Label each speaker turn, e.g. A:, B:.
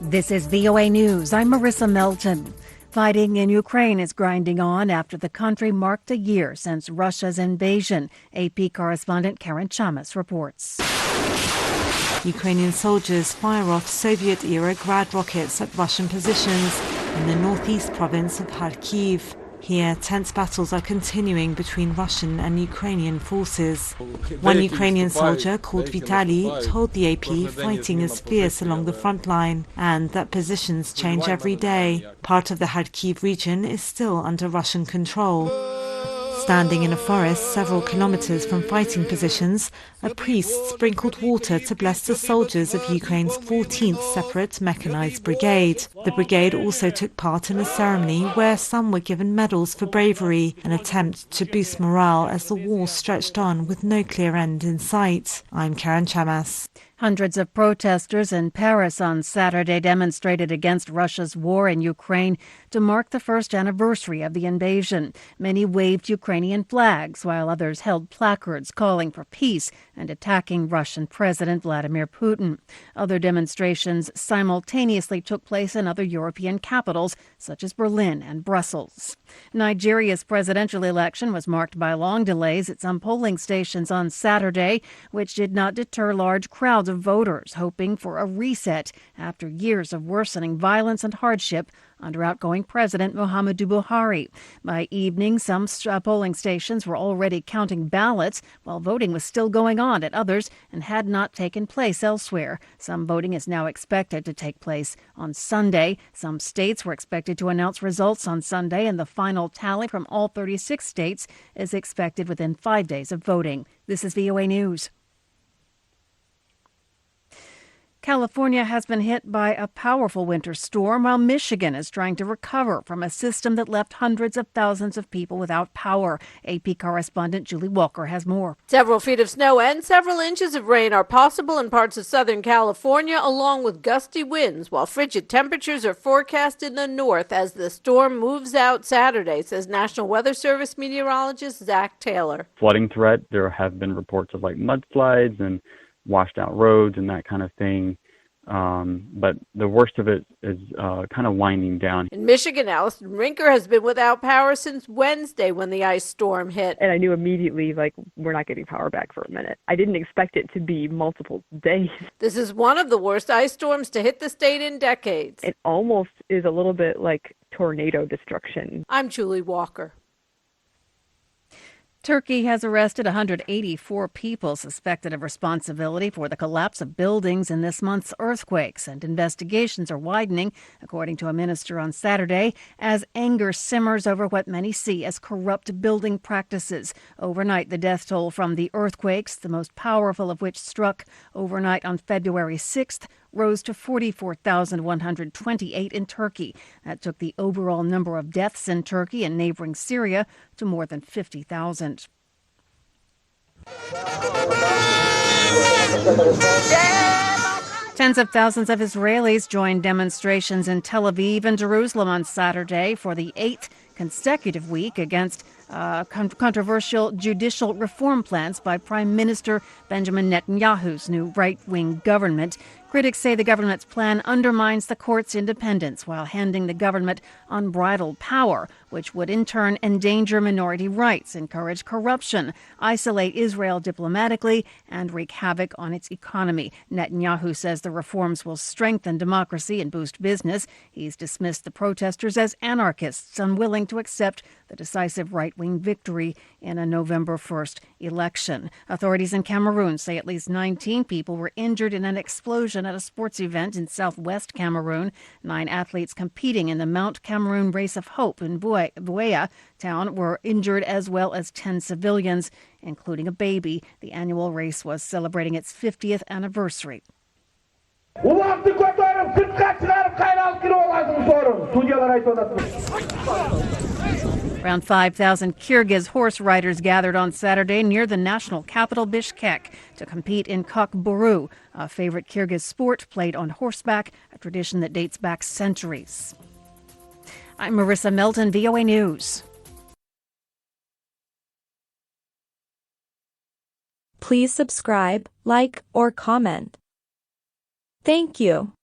A: This is VOA News. I'm Marissa Melton. Fighting in Ukraine is grinding on after the country marked a year since Russia's invasion. AP correspondent Karen Chamas reports.
B: Ukrainian soldiers fire off Soviet-era Grad rockets at Russian positions in the northeast province of Kharkiv. Here, tense battles are continuing between Russian and Ukrainian forces. One Ukrainian soldier, called Vitaly, told the AP fighting is fierce along the front line and that positions change every day. Part of the Kharkiv region is still under Russian control. Standing in a forest several kilometers from fighting positions, a priest sprinkled water to bless the soldiers of Ukraine's 14th Separate Mechanized Brigade. The brigade also took part in a ceremony where some were given medals for bravery, an attempt to boost morale as the war stretched on with no clear end in sight. I'm Karen Chamas.
A: Hundreds of protesters in Paris on Saturday demonstrated against Russia's war in Ukraine to mark the first anniversary of the invasion. Many waved Ukrainian flags, while others held placards calling for peace and attacking Russian President Vladimir Putin. Other demonstrations simultaneously took place in other European capitals, such as Berlin and Brussels. Nigeria's presidential election was marked by long delays at some polling stations on Saturday, which did not deter large crowds of voters hoping for a reset after years of worsening violence and hardship under outgoing President Muhammadu Buhari. By evening, some polling stations were already counting ballots, while voting was still going on at others and had not taken place elsewhere. Some voting is now expected to take place on Sunday. Some states were expected to announce results on Sunday, and the final tally from all 36 states is expected within 5 days of voting. This is VOA News. California has been hit by a powerful winter storm, while Michigan is trying to recover from a system that left hundreds of thousands of people without power. AP correspondent Julie Walker has more.
C: Several feet of snow and several inches of rain are possible in parts of Southern California, along with gusty winds, while frigid temperatures are forecast in the north as the storm moves out Saturday, says National Weather Service meteorologist Zach Taylor.
D: Flooding threat. There have been reports of mudslides and washed out roads and that kind of thing. But the worst of it is kind of winding down.
C: In Michigan, Allison Rinker has been without power since Wednesday when the ice storm hit.
E: And I knew immediately, we're not getting power back for a minute. I didn't expect it to be multiple days.
C: This is one of the worst ice storms to hit the state in decades.
E: It almost is a little bit like tornado destruction.
C: I'm Julie Walker.
A: Turkey has arrested 184 people suspected of responsibility for the collapse of buildings in this month's earthquakes, and investigations are widening, according to a minister on Saturday, as anger simmers over what many see as corrupt building practices. Overnight, the death toll from the earthquakes, the most powerful of which struck overnight on February 6th, rose to 44,128 in Turkey. That took the overall number of deaths in Turkey and neighboring Syria to more than 50,000. Tens of thousands of Israelis joined demonstrations in Tel Aviv and Jerusalem on Saturday for the 8th consecutive week against controversial judicial reform plans by Prime Minister Benjamin Netanyahu's new right-wing government. Critics say the government's plan undermines the court's independence while handing the government unbridled power, which would in turn endanger minority rights, encourage corruption, isolate Israel diplomatically, and wreak havoc on its economy. Netanyahu says the reforms will strengthen democracy and boost business. He's dismissed the protesters as anarchists, unwilling to accept the decisive right-wing victory in a November 1st election. Authorities in Cameroon say at least 19 people were injured in an explosion at a sports event in southwest Cameroon. 9 athletes competing in the Mount Cameroon Race of Hope in Buea town were injured, as well as 10 civilians, including a baby. The annual race was celebrating its 50th anniversary. Around 5,000 Kyrgyz horse riders gathered on Saturday near the national capital Bishkek to compete in Kokboru, a favorite Kyrgyz sport played on horseback, a tradition that dates back centuries. I'm Marissa Melton, VOA News.
F: Please subscribe, like, or comment. Thank you.